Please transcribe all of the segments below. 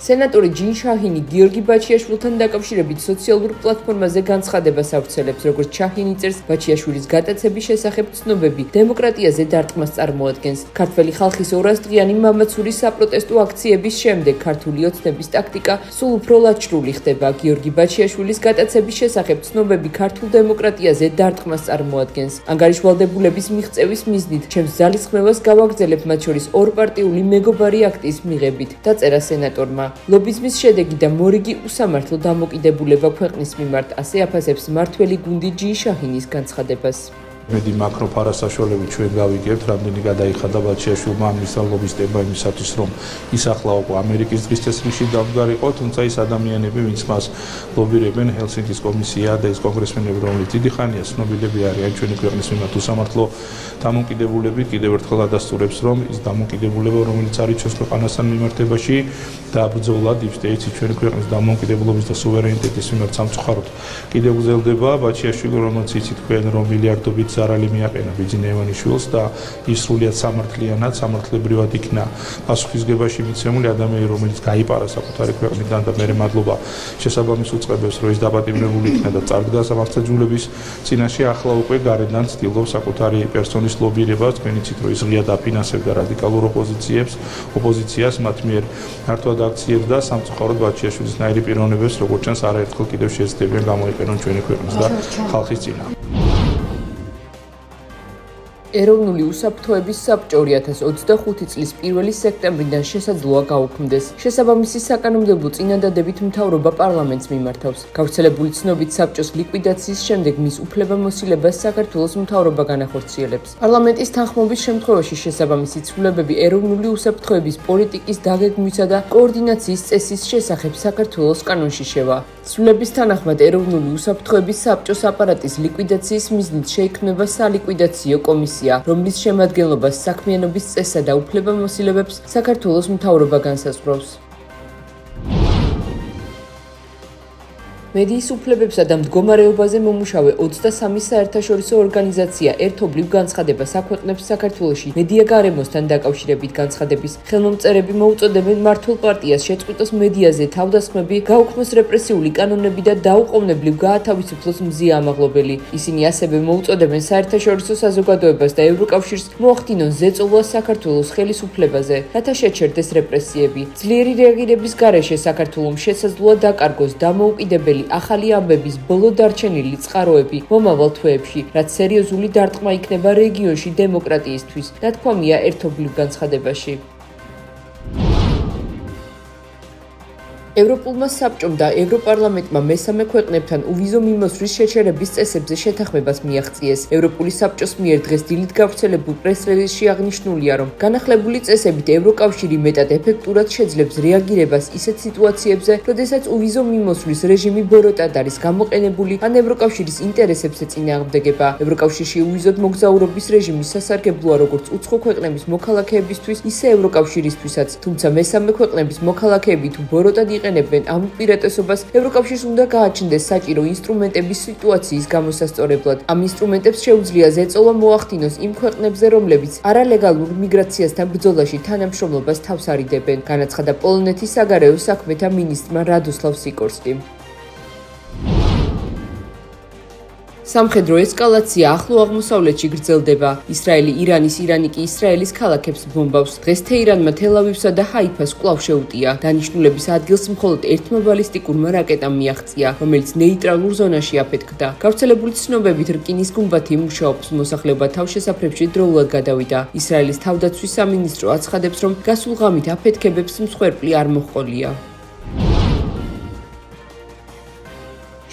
სენატორი ჯინ შაჰინი გიორგი ბაჩიაშვილთან დაკავშირებით სოციალურ პლატფორმაზე განცხადებას ავრცელებს, როგორც შაჰინი წერს, ბაჩიაშვილის გატაცების შესახებ ცნობები დემოკრატიაზე დარტყმას წარმოადგენს. ქართველი ხალხის 200 დღიანი მამაცური საპროტესტო აქციების შემდეგ ქართული ოცნების ტაქტიკა სულ უფრო ლაჩრული ხდება. გიორგი ბაჩიაშვილის გატაცების შესახებ ცნობები ქართულ დემოკრატიაზე დარტყმას წარმოადგენს. ანგარიშვალდებულების მიღწევის მიზნით ჩემს ძალისხმევას გავაგრძელებ, მათ შორის ორპარტიული მეგობარი აქტის მიღებით, დაწერა სენატორმა. ლობიზმის შედეგი და მორიგი უსამართლო დამოკიდებულება ქვეყნის მიმართ, ასე აფასებს მმართველი გუნდი ჯინ შაჰინის განცხადებას. მედი მაკრო ფარასაშუალებით ჩვენ გავიგებთ, რამდენი გადაიხადა ბაჩიაშვილმა ამის ლობისტებმა იმისათვის, რომ ის ახლა უკვე ამერიკის დღის წესრიგში დამდგარიყო, თუმცა ის ადამიანები, ვინც მას ლობირებენ, ჰელსინკის კომისია და ის კონგრესმენები, რომლებიც დიდი ხანია ცნობილები არიან ჩვენი ქვეყნის მიმართ უსამართლო დამოკიდებულებით, კიდევ ერთხელ ადასტურებს, რომ ის დამოკიდებულება, რომელიც არის ჩვენს ქვეყანასთან მიმართებაში და ბრძოლა deep state-ში ჩვენი ქვეყნის დამოუკიდებლობის და სუვერენიტეტის მიმართ სამწუხაროდ კიდევ გრძელდება. ბაჩიაშვილი, რომელიც იცით თქვენ, რომ მილიარდობით ზარალი მიაყენა ბიძინა ივანიშვილს და ის სრულიად სამართლიანად, სამართლებრივად იქნა პასუხისგებაში მიცემული ადამიანი, რომელიც გაიპარა საკუთარი ქვეყნიდან და მე მადლობა შესაბამის უწყებებს, რომ ის დაპატიმრებული იქნა და წარდგა სამართლებრივების წინაშე. ახლა უკვე გარედან ცდილობს საკუთარი პერსონის ლობირებას. თქვენ იცით, რომ ის ღიად აფინანსებდა რადიკალურ ოპოზიციას, მათ მიერ მართლად აქციებს და სამწუხაროდ ბაჩიაშვილის ნაირი პიროვნებებს, როგორც ჩანს, არაერთხელ კიდევ შეეცდებიან გამოიყენონ ჩვენი ქვეყნის და ხალხის წინა. ეროვნული უსაფრთხოების საბჭორი 2025 წლის 1 სექტემბრიდან შესაძლოა გაუქმდეს. შესაბამისი საკანონმდებლო წინადადებით მთავრობა პარლამენტს მიმართავს. გავრცელებული ცნობით საბჭოს ლიკვიდაციის შემდეგ მის უფლებამოსილებას საქართველოს მთავრობა განახორციელებს. პარლამენტის თანხმობის შემთხვევაში შესაბამისი ცვლილებები ეროვნული უსაფრთხოების პოლიტიკის დაგეგმვისა და კოორდინაციის წესის შესახებ საქართველოს კანონში შევა. ცვლილების თანახმად ეროვნული უსაფრთხოების საბჭოს აპარატის ლიკვიდაციის მიზნით შეიქმნება სალიკვიდაციო კომისია, რომლის შემადგენლობას საქმიანობის წესსა და უფლებამოსილებებს საქართველოს მთავრობა განსაზღვრავს. მედიის უფლებებსა და მდგომარეობაზე მომუშავე 23 საერთაშორისო ორგანიზაცია ერთობლივ განცხადებას აქვეყნებს საქართველოში მედია გარემოსთან დაკავშირებით. განცხადების ხელმომწერები მოუწოდებენ მმართველ პარტიას შეწყვიტოს მედიაზე თავდასხმები, გაუქმოს რეპრესიული კანონები და დაუყოვნებლივ გაათავისუფლოს მზია ამაღლობელი. ისინი ასევე მოუწოდებენ საერთაშორისო საზოგადოებას და ევროკავშირს მოახდინონ ზეწოლა საქართველოს ხელისუფლებაზე, რათა შეჩერდეს რეპრესიები. ძლიერი რეაგირების გარეშე საქართველოს შესაძლოა დაკარგოს დამოუკიდებელი ახალი ამბების ბოლო დარჩენილი წყაროები მომავალ თვეებში, რაც სერიოზული დარტყმა იქნება რეგიონში დემოკრატიისთვის, ნათქვამია ერთობლივ განცხადებაში. ევროპულმა საბჭომ და ევროპარლამენტმა მესამე ქვეყნებთან უვიზო მიმოსვლის შეჩერების წესებზე შეთანხმებას მიაღწიეს. ევროპული საბჭოს მიერ დღეს დილით გავრცელებულ პრეს-რელიზში აღნიშნულია, რომ განახლებული წესებით ევროკავშირი მეტად ეფექტურად შეძლებს რეაგირებას ისეთ სიტუაციებზე, როდესაც უვიზო მიმოსვლის რეჟიმი ბოროტად არის გამოყენებული ან ევროკავშირის ინტერესებს ეწინააღმდეგება. ევროკავშირში უვიზოდ მოგზაურობის რეჟიმი სასარგებლოა როგორც უცხო ქვეყნების მოქალაქეებისთვის, ისე ევროკავშირისთვისაც, თუმცა მესამე ქვეყნების მოქალაქეები თუ ბოროტად იყენებენ ამ უპირატესობას, ევროკავშირს უნდა გააჩნდეს საჭირო ინსტრუმენტების სიტუაციის გამოსასწორებლად. ამ ინსტრუმენტებს შეუძლია ზეწოლა მოახდინოს იმ ქვეყნებზე, რომლებიც არალეგალურ მიგრაციასთან ბრძოლაში თანამშრომლობას თავს არიდებენ, განაცხადა პოლონეთის საგარეო საქმეთა მინისტრმა რადოსლავ სიკორსკიმ. სამხედრო ესკალაცია ახლო აღმოსავლეთში გრძელდება. ისრაელი ირანის, ირანი კი ისრაელის ქალაქებს ბომბავს. დღეს თეირანმა თელ-ავივსა და ჰაიფას კვლავ შეუტია. დანიშნულების ადგილს მხოლოდ ერთმა ბალისტიკურმა რაკეტამ მიაღწია, რომელიც ნეიტრალურ ზონაში აფეთქდა. გავრცელებული ცნობებით რკინის გუმბათი მუშაობს, მოსახლეობა თავშესაფრებში დროულად გადავიდა. ისრაელის თავდაცვის სამინისტრო აცხადებს, რომ გასულ ღამით აფეთქებებს მსხვერპლი არ მოჰყოლია.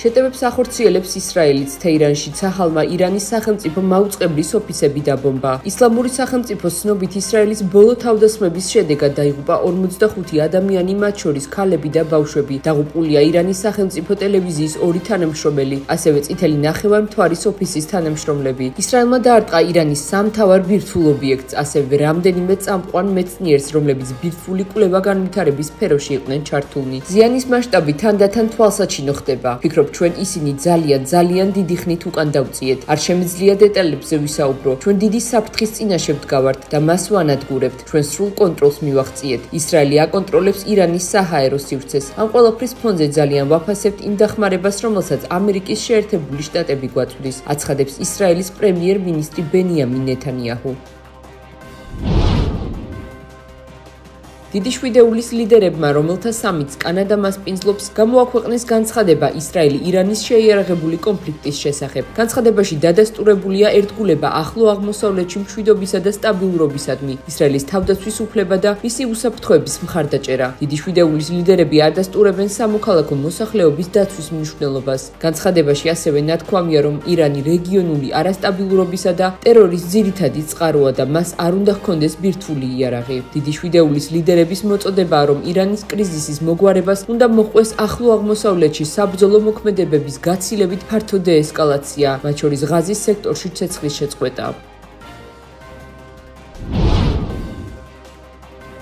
შეტევებს ახორციელებს ისრაელიც. თეირანში ცახალმა ირანის სახელმწიფო მაუწყებლის ოფისები დაბომბა. ისლამური სახელმწიფოს ცნობით ისრაელის ბოლო თავდასხმების შედეგად დაიღუპა 45 ადამიანი, მათ შორის ქალები და ბავშვები. დაღუპულია ირანის სახელმწიფო ტელევიზიის 2 თანამშრომელი, ასევე წითელი ნახევარმთვარის ოფისის თანამშრომლები. ისრაელმა დაარტყა ირანის 3 მთავარ ბირთვულ ობიექტს, ასევე რამდენიმე წამყვან მეცნიერს, რომლებიც ბირთვული კვლევა-განვითარების სფეროში იყვნენ ჩართულნი. ზიანის მასშტაბი თანდათან თვალსაჩინო ხდება. ვფიქრობ, ჩვენ ისინი ძალიან დიდი ხნით უკან დავწიეთ. არ შემიძლია დეტალებზე ვისაუბრო. ჩვენ დიდი საფრთხის წინაშე ვდგავართ და მას ვანადგურებთ. ჩვენ სრულ კონტროლს მივაღწიეთ. ისრაელი აკონტროლებს ირანის საჰაერო სივრცეს. ამ ყველაფრის ფონზე ძალიან ვაფასებთ იმ დახმარებას, რომელსაც ამერიკის შეერთებული შტატები გვაწვდის, აცხადებს ისრაელის პრემიერ-მინისტრი ბენიამინ ნეთანიაჰუ. დიდი შვიდეულის ლიდერებმა, რომელთა სამიც კანადა მასპინძლობს, გამოაქვეყნეს განცხადება ისრაელი ირანის შეიარაღებული კონფლიქტის შესახებ. განცხადებაში დადასტურებულია ერთგულება ახლო აღმოსავლეთში მშვიდობისა და სტაბილურობისადმი, ისრაელის თავდაცვის უფლება და მისი უსაფრთხოების მხარდაჭერა. დიდი შვიდეულის ლიდერები ადასტურებენ სამოქალაქო მოსახლეობის დაცვის მნიშვნელობას. განცხადებაში ასევე ნათქვამია, რომ ირანი რეგიონული არასტაბილურობისა და ტერორის ძირითადი წყაროა და მას არ უნდა ჰქონდეს ბირთვული იარაღი. დიდი შვიდეულის ლიდერები მოწოდებაა, რომ ირანის კრიზისის მოგვარებას უნდა მოჰყვეს ახლო აღმოსავლეთში საბრძოლო მოქმედებების გაცილებით ფართო დეესკალაცია, მათ შორის ღაზის სექტორში ცეცხლის შეწყვეტა.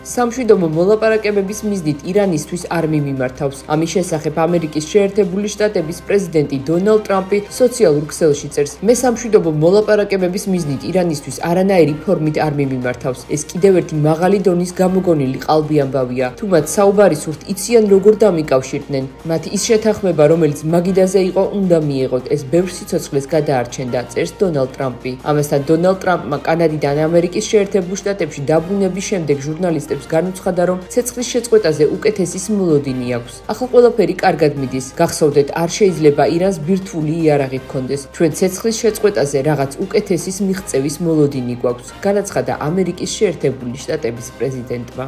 სამშვიდობო მოლაპარაკებების მიზნით ირანისთვის არ მიმართავს. ამის შესახებ ამერიკის შეერთებული შტატების პრეზიდენტი დონალდ ტრამპი სოციალურ ქსელში წერს: მე სამშვიდობო მოლაპარაკებების მიზნით ირანისთვის არანაირი ფორმით არ მიმართავს. ეს კიდევ ერთი მაღალი დონის გამოგონილი ყალბი ამბავია. თუ მათ საუბარი სურთ, იციან როგორ დამიკავშირდნენ. მათი ის შეთანხმება, რომელიც მაგიდაზე იყო, უნდა მიეღოთ. ეს ბევრ სიცოცხლეს გადაარჩენდა, წერს დონალდ ტრამპი. ამასთან დონალდ ტრამპმა კანადიდან ამერიკის შეერთებულ შტატებში დაბრუნების შემდეგ ჟურნალისტებს განუცხადა, რომ ცეცხლის შეწყვეტაზე უკეთესი მოლოდინი აქვს. ახლა ყველაფერი კარგად მიდის. გახსოვდეთ, არ შეიძლება ირანს ბირთვული იარაღი ჰქონდეს. ჩვენ ცეცხლის შეწყვეტაზე რაღაც უკეთესის მიღწევის მოლოდინი გვაქვს, განაცხადა ამერიკის შეერთებული შტატების პრეზიდენტმა.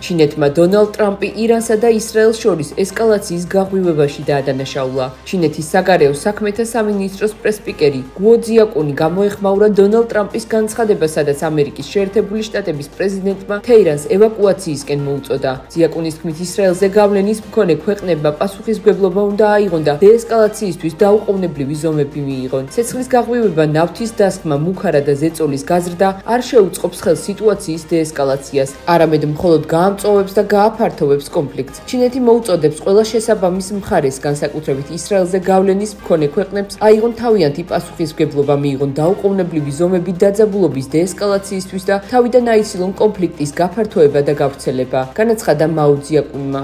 ჩინეთმა დონალდ ტრამპი ირანსა და ისრაელს შორის ესკალაციის გაღვივებაში დაადანაშაულა. ჩინეთის საგარეო საქმეთა სამინისტროს პრესპიკერი გუო ძიაკუნი გამოეხმაურა დონალდ ტრამპის განცხადებას, სადაც ამერიკის შეერთებული შტატების პრეზიდენტმა თეირანს ევაკუაციისკენ მოუწოდა. ძიაკუნის თქმით, ისრაელზე გავლენის მქონე ქვეყნებმა პასუხისმგებლობა უნდა აიღონ და დეესკალაციისთვის დაუყოვნებლივი ზომები მიიღონ. ცეცხლის გაღვივება, ნავთის დასხმა, მუქარა და ზეწოლის გაზრდა არ შეუწყობს ხელს სიტუაციის დეესკალაციას, არამედ მხოლოდ წოვებს და გააფართოვებს კონფლიქტს. ჩინეთი მოუწოდებს ყველა შესაბამის მხარეს, განსაკუთრებით ისრაელზე გავლენის მქონე ქვეყნებს, აიღონ თავიანთი პასუხისმგებლობა, მიიღონ დაუყოვნებლივი ზომები დაძაბულობის დეესკალაციისთვის და თავიდან აიცილონ კონფლიქტის გაფართოება და გავრცელება, განაცხადა მაო ძიაკუნმა.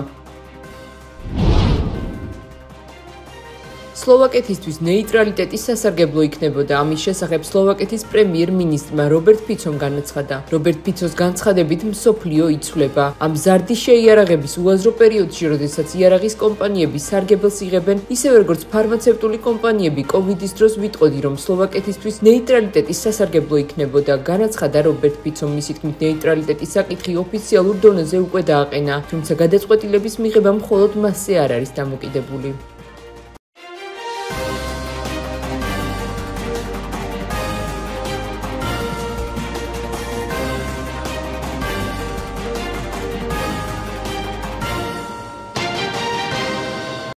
სლოვაკეთისთვის ნეიტრალიტეტის სასარგებლო იქნებოდა. ამის შესახებ სლოვაკეთის პრემიერ-მინისტრმა რობერტ ფიცომ განაცხადა. რობერტ ფიცოს განცხადებით, მსოფლიო იცვლება. ამ მზარდი შეიარაღების უაზრო პერიოდში, როდესაც იარაღის კომპანიები სარგებელს იღებენ, ისევე როგორც ფარმაცევტული კომპანიები კოვიდის დროს ვიტყოდი, რომ სლოვაკეთისთვის ნეიტრალიტეტის სასარგებლო იქნებოდა, განაცხადა რობერტ ფიცომ. მისი თქმით, ნეიტრალიტეტის საკითხი ოფიციალურ დონეზე უკვე დააყენა, თუმცა გადაწყვეტილების მიღება მხოლოდ მასზე არ არის დამოკიდებული.